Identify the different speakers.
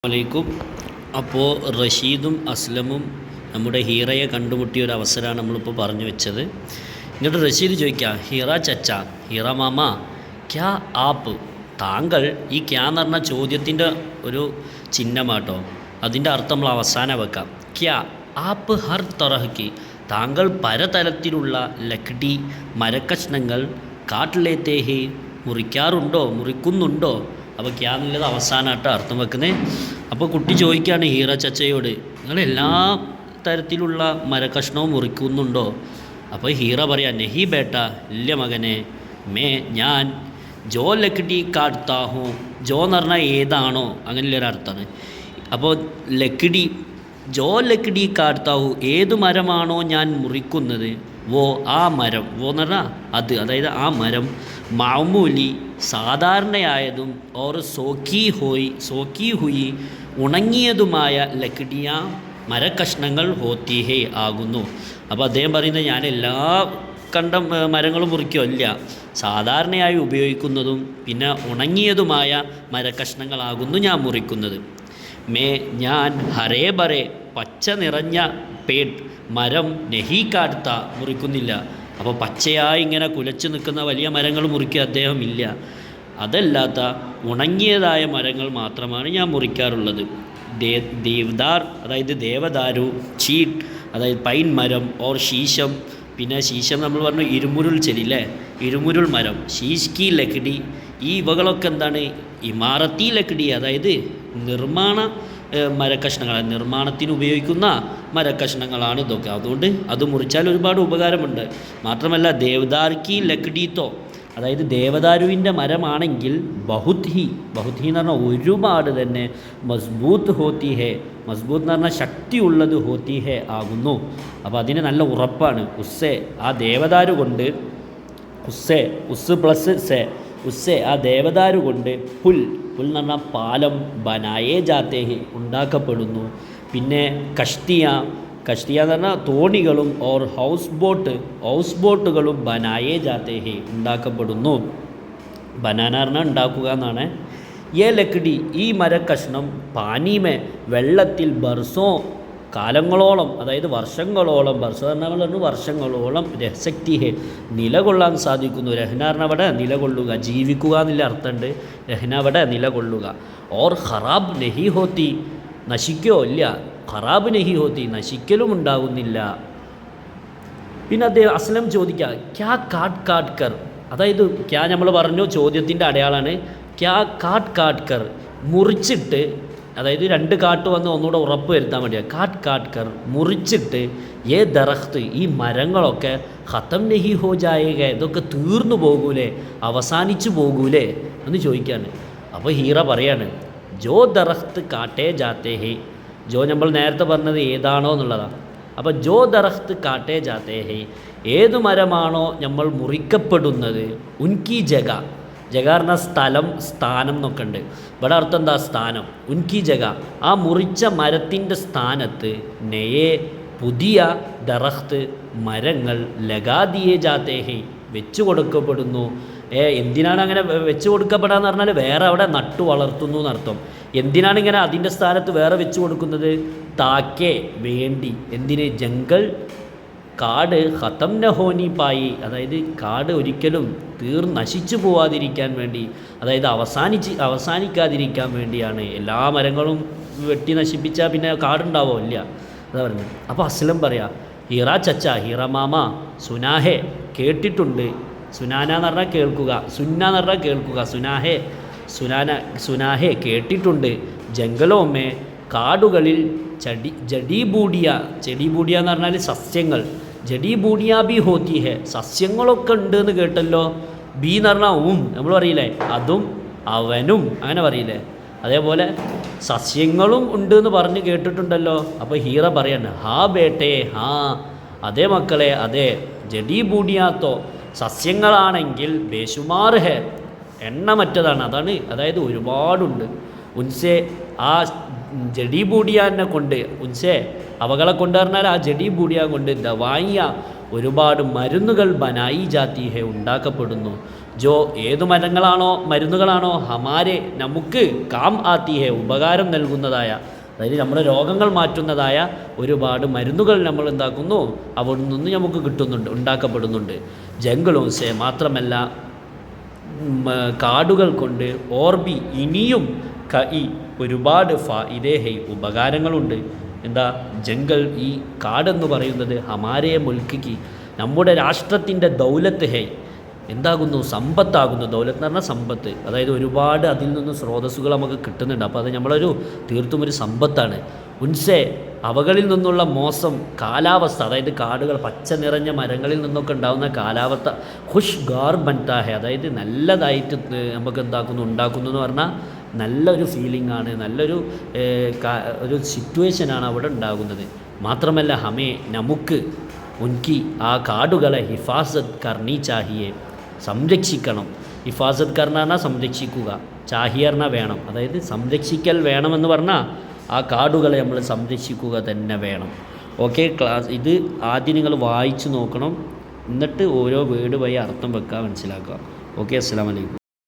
Speaker 1: അലൈക്കും. അപ്പോൾ റഷീദും അസ്ലമും നമ്മുടെ ഹീറയെ കണ്ടുമുട്ടിയ ഒരു അവസരമാണ് നമ്മളിപ്പോൾ പറഞ്ഞു വെച്ചത്. എന്നിട്ട് റഷീദ് ചോദിക്കുക, ഹീറ ചച്ച, ഹീറ മാമ, ക്യാ ആപ്പ്, താങ്കൾ, ഈ ക്യാ എന്ന് പറഞ്ഞ ചോദ്യത്തിൻ്റെ ഒരു ചിഹ്നമാട്ടോ, അതിൻ്റെ അർത്ഥം നമ്മൾ അവസാനം വെക്കാം. ക്യാ ആപ്പ് ഹർ തറഹ്ക്ക്, താങ്കൾ പലതരത്തിലുള്ള ലക്ഡി മരക്കഷ്ണങ്ങൾ കാട്ടിലേത്തേ ഹി, മുറിക്കുന്നുണ്ടോ. അപ്പോൾ ക്യാ എന്നുള്ളത് അവസാനമായിട്ട് അർത്ഥം വെക്കുന്നത്. അപ്പോൾ കുട്ടി ചോദിക്കുകയാണ് ഹീറ ചച്ചയോട്, നിങ്ങൾ എല്ലാ തരത്തിലുള്ള മരക്കഷ്ണവും മുറിക്കുന്നുണ്ടോ? അപ്പോൾ ഹീറ പറയാം, നെഹി ബേട്ട, ഇല്ല മകനെ, ഞാൻ ജോ ലക്ഡി കാട്ടാഹു, ജോ എന്ന് പറഞ്ഞാൽ ഏതാണോ അങ്ങനെയുള്ളൊരർത്ഥമാണ്. അപ്പോൾ ലക്ഡി, ജോ ലക്ഡി കാട്ടാഹു, ഏത് മരമാണോ ഞാൻ മുറിക്കുന്നത്, ആ മരം, എന്ന് പറഞ്ഞാൽ അത്, അതായത് ആ മരം, മാമൂലി സാധാരണയായതും ഓർ സോക്കി ഹുയി ഉണങ്ങിയതുമായ ലക്ഡിയ മരക്കഷ്ണങ്ങൾ ഹോത്തി ഹേ ആകുന്നു. അപ്പോൾ അദ്ദേഹം പറയുന്നത്, ഞാൻ എല്ലാ മരങ്ങളും മുറിക്കുമല്ല, സാധാരണയായി ഉപയോഗിക്കുന്നതും പിന്നെ ഉണങ്ങിയതുമായ മരക്കഷ്ണങ്ങളാകുന്നു ഞാൻ മുറിക്കുന്നത്. ഞാൻ ഹരേ ബറേ, പച്ച നിറഞ്ഞ മരം നെഹി കാടുത്ത, മുറിക്കുന്നില്ല. അപ്പോൾ പച്ചയായി ഇങ്ങനെ കുലച്ച് നിൽക്കുന്ന വലിയ മരങ്ങൾ മുറിക്കുക അദ്ദേഹം ഇല്ല. അതല്ലാത്ത ഉണങ്ങിയതായ മരങ്ങൾ മാത്രമാണ് ഞാൻ മുറിക്കാറുള്ളത്. ദേവദാർ, അതായത് ദേവദാരു, ചീട്ട്, അതായത് പൈൻ മരം, ഓർ ശീശം, പിന്നെ ശീശം നമ്മൾ പറഞ്ഞു ഇരുമുരുൾ ചെടിയില്ലേ, ഇരുമുരുൾ മരം, ശീഷ്കി ലക്ഡി, ഈ ഇവകളൊക്കെ എന്താണ്, ഇമാറത്തി ലക്ഡി, അതായത് നിർമ്മാണ മരക്കഷ്ണങ്ങളാണ്, നിർമ്മാണത്തിന് ഉപയോഗിക്കുന്ന മരക്കഷ്ണങ്ങളാണ് ഇതൊക്കെ. അതുകൊണ്ട് അത് മുറിച്ചാൽ ഒരുപാട് ഉപകാരമുണ്ട്. മാത്രമല്ല ദേവദാർക്കി ലക്ഡീത്തോ, അതായത് ദേവദാരുവിൻ്റെ മരമാണെങ്കിൽ ബഹുത് ഹി എന്ന് പറഞ്ഞാൽ ഒരുപാട് തന്നെ മസ്ബൂത്ത് ഹോത്തി ഹേ, മസ്ബൂത്ത് എന്ന് പറഞ്ഞാൽ ശക്തിയുള്ളത് ഹോത്തി ഹേ ആകുന്നു. അപ്പോൾ അതിന് നല്ല ഉറപ്പാണ്. ഉസ്സേ, ആ ദേവദാരു കൊണ്ട്, ഉസ് പ്ലസ് ഉസ്സെ, ആ ദേവദാരു കൊണ്ട്, പുൽ എന്ന് പറഞ്ഞാൽ പാലം, ബനായേ ജാത്തേ ഹി, ഉണ്ടാക്കപ്പെടുന്നു. പിന്നെ കഷ്തിയ എന്ന് പറഞ്ഞാൽ തോണികളും, ഓർ ഹൗസ് ബോട്ടുകളും ബനായേ ജാത്തേ ഹി, ഉണ്ടാക്കപ്പെടുന്നു. ബനാന പറഞ്ഞാൽ ഉണ്ടാക്കുക എന്നാണ്. ലക്ഡി, ഈ മരക്കഷ്ണം, പാനീമേ, വെള്ളത്തിൽ, ബർസോ, കാലങ്ങളോളം, അതായത് വർഷങ്ങളോളം, ബർസ പറഞ്ഞാൽ വർഷങ്ങളോളം, രഹശക്തി ഹേ, നിലകൊള്ളാൻ സാധിക്കുന്നു. രഹ്ന അവിടെ നിലകൊള്ളുക, ജീവിക്കുക എന്നുള്ള അർത്ഥമുണ്ട്. രഹ്ന അവിടെ നിലകൊള്ളുക. ഓർ ഖറാബ് നെഹി ഹോത്തി, നശിക്കോ ഇല്ല, ഖറാബ് നെഹി ഹോത്തി, നശിക്കലും ഉണ്ടാകുന്നില്ല. പിന്നെ അദ്ദേഹം അസ്ലം ചോദിക്കുക, ക്യാ കാട്ട് കർ, അതായത് ക്യാ നമ്മൾ പറഞ്ഞു ചോദ്യത്തിൻ്റെ അടയാളാണ്. ക്യാ കാട്ട് കർ, മുറിച്ചിട്ട്, അതായത് രണ്ട് കാട്ട് വന്ന് ഒന്നുകൂടെ ഉറപ്പ് വരുത്താൻ വേണ്ടിയാണ്. കാട്ട് കർ, മുറിച്ചിട്ട്, ദറഖ്ത്, ഈ മരങ്ങളൊക്കെ ഖത്തം നെഹി ഹോ ജായേഗ, ഇതൊക്കെ തീർന്നു പോകൂലേ, അവസാനിച്ചു പോകൂലേ എന്ന് ചോദിക്കുകയാണ്. അപ്പോൾ ഹീറ പറയാണ്, ജോ ദറഖ്ത് കാട്ടേ ജാത്തേ ഹേ, ജോ നമ്മൾ നേരത്തെ പറഞ്ഞത് ഏതാണോ എന്നുള്ളതാണ്. അപ്പോൾ ജോ ദറഖ്ത് കാട്ടേ ജാത്തേ ഹേ, ഏത് മരമാണോ നമ്മൾ മുറിക്കപ്പെടുന്നത്, ഉൻകി ജഗ പറഞ്ഞ സ്ഥലം, സ്ഥാനം എന്നൊക്കെ ഉണ്ട്. ഇവിടെ അർത്ഥം എന്താ, സ്ഥാനം. ഉൻകി ജഗ, ആ മുറിച്ച മരത്തിൻ്റെ സ്ഥാനത്ത്, പുതിയ ദറഖ്ത്, മരങ്ങൾ, ലഗാദിയേ ജാത്തേ ഹേ, വെച്ചു കൊടുക്കപ്പെടുന്നു. എന്തിനാണ് അങ്ങനെ വെച്ച് കൊടുക്കപ്പെടാന്ന് പറഞ്ഞാൽ വേറെ അവിടെ നട്ടു വളർത്തുന്നു എന്നർത്ഥം. എന്തിനാണ് ഇങ്ങനെ അതിൻ്റെ സ്ഥാനത്ത് വേറെ വെച്ച് കൊടുക്കുന്നത്, താക്കേ, വേണ്ടി, എന്തിന്, ജംഗൽ, കാട്, ഖത്തം നഹോനി പായി, അതായത് കാട് ഒരിക്കലും നശിച്ചു പോവാതിരിക്കാൻ വേണ്ടി, അതായത് അവസാനിക്കാതിരിക്കാൻ വേണ്ടിയാണ്. എല്ലാ മരങ്ങളും വെട്ടി നശിപ്പിച്ചാൽ പിന്നെ കാടുണ്ടാവോ, ഇല്ല, അതാ പറഞ്ഞത്. അപ്പോൾ അസ്ലം പറയാം, ഹീറ ചച്ച, ഹീറ മാമ, സുനാഹെ, കേട്ടിട്ടുണ്ട്, സുനാന എന്ന് പറഞ്ഞാൽ കേൾക്കുക, സുന്ന എന്ന് പറഞ്ഞാൽ കേൾക്കുക, സുനാഹെ കേട്ടിട്ടുണ്ട്, ജംഗലോമേ, കാടുകളിൽ, ജഡീബൂഡിയ എന്ന് പറഞ്ഞാൽ സസ്യങ്ങൾ, ജഡീബൂഡിയ ബി ഹോത്തി ഹേ, സസ്യങ്ങളൊക്കെ ഉണ്ട് എന്ന് കേട്ടല്ലോ. ബി എന്ന് പറഞ്ഞാൽ നമ്മൾ പറയില്ലേ, അതും അവനും, അങ്ങനെ പറയില്ലേ, അതേപോലെ സസ്യങ്ങളും ഉണ്ട് എന്ന് പറഞ്ഞ് കേട്ടിട്ടുണ്ടല്ലോ. അപ്പോൾ ഹീറ പറയാണ്, ഹാ ബേട്ടേ, ഹാ, അതേ മക്കളെ, അതെ, ജഡീബൂഡിയാത്തോ, സസ്യങ്ങളാണെങ്കിൽ, ബേശുമാർ ഹേ, എണ്ണമറ്റതാണ്, അതായത് ഒരുപാടുണ്ട്. ഉൻസെ, ആ ജഡീബൂഡിയാനെ കൊണ്ട്, ഉൻസെ അവകളെ കൊണ്ട് പറഞ്ഞാൽ ആ ജഡീബൂഡിയ കൊണ്ട് ദവായിയ, ഒരുപാട് മരുന്നുകൾ ബനായി ജാത്തി ഹെ ഉണ്ടാക്കപ്പെടുന്നു. ജോ ഏതു മരുന്നുകളാണോ ഹമാരെ നമുക്ക് കാം ആത്തി ഹെ ഉപകാരം നൽകുന്നതായ, അതായത് നമ്മുടെ രോഗങ്ങൾ മാറ്റുന്നതായ ഒരുപാട് മരുന്നുകൾ നമ്മൾ എന്താക്കുന്നു, അവിടെ നിന്ന് നമുക്ക് കിട്ടുന്നുണ്ട്, ഉണ്ടാക്കപ്പെടുന്നുണ്ട്. ജംഗിളും സേ മാത്രമല്ല കാടുകൾ കൊണ്ട് ഓർബി ഇനിയും കൈ ഒരുപാട് ഫായിദേ ഉപകാരങ്ങളുണ്ട്. എന്താ ജംഗൽ, ഈ കാടെന്ന് പറയുന്നത് ഹമാരെ മുൽക്കിക്ക് നമ്മുടെ രാഷ്ട്രത്തിൻ്റെ ദൗലത്ത് ഹേ എന്താകുന്നു, സമ്പത്താകുന്നു. ദൗലത്ത് എന്ന് പറഞ്ഞാൽ സമ്പത്ത്, അതായത് ഒരുപാട് അതിൽ നിന്ന് സ്രോതസ്സുകൾ നമുക്ക് കിട്ടുന്നുണ്ട്. അപ്പോൾ അത് നമ്മളൊരു തീർത്തും ഒരു സമ്പത്താണ്. ഉൻസെ അവകളിൽ നിന്നുള്ള മോശം കാലാവസ്ഥ, അതായത് കാടുകൾ പച്ച നിറഞ്ഞ മരങ്ങളിൽ നിന്നൊക്കെ ഉണ്ടാകുന്ന കാലാവസ്ഥ ഖുഷ് ഗാർ ബൻതാഹെ, അതായത് നല്ലതായിട്ട് നമുക്ക് ഉണ്ടാക്കുന്നു എന്ന് പറഞ്ഞാൽ നല്ലൊരു ഫീലിംഗ് ആണ്, നല്ലൊരു ഒരു സിറ്റുവേഷനാണ് അവിടെ ഉണ്ടാകുന്നത്. മാത്രമല്ല നമുക്ക് ഉൻകി ആ കാടുകളെ ഹിഫാസത്ത് കർണി ചാഹിയെ, സംരക്ഷിക്കണം. ഹിഫാസത്ത് കർണ സംരക്ഷിക്കുക, ചാഹിയർണ വേണം, അതായത് സംരക്ഷിക്കൽ വേണമെന്ന് പറഞ്ഞാൽ ആ കാടുകളെ നമ്മൾ സംരക്ഷിക്കുക തന്നെ വേണം. ഓക്കെ, ഇത് ആദ്യം നിങ്ങൾ വായിച്ച് നോക്കണം, എന്നിട്ട് ഓരോ വേർഡ് വഴി അർത്ഥം വെക്കുക, മനസ്സിലാക്കുക. ഓക്കെ, അസ്സലാമു അലൈക്കും.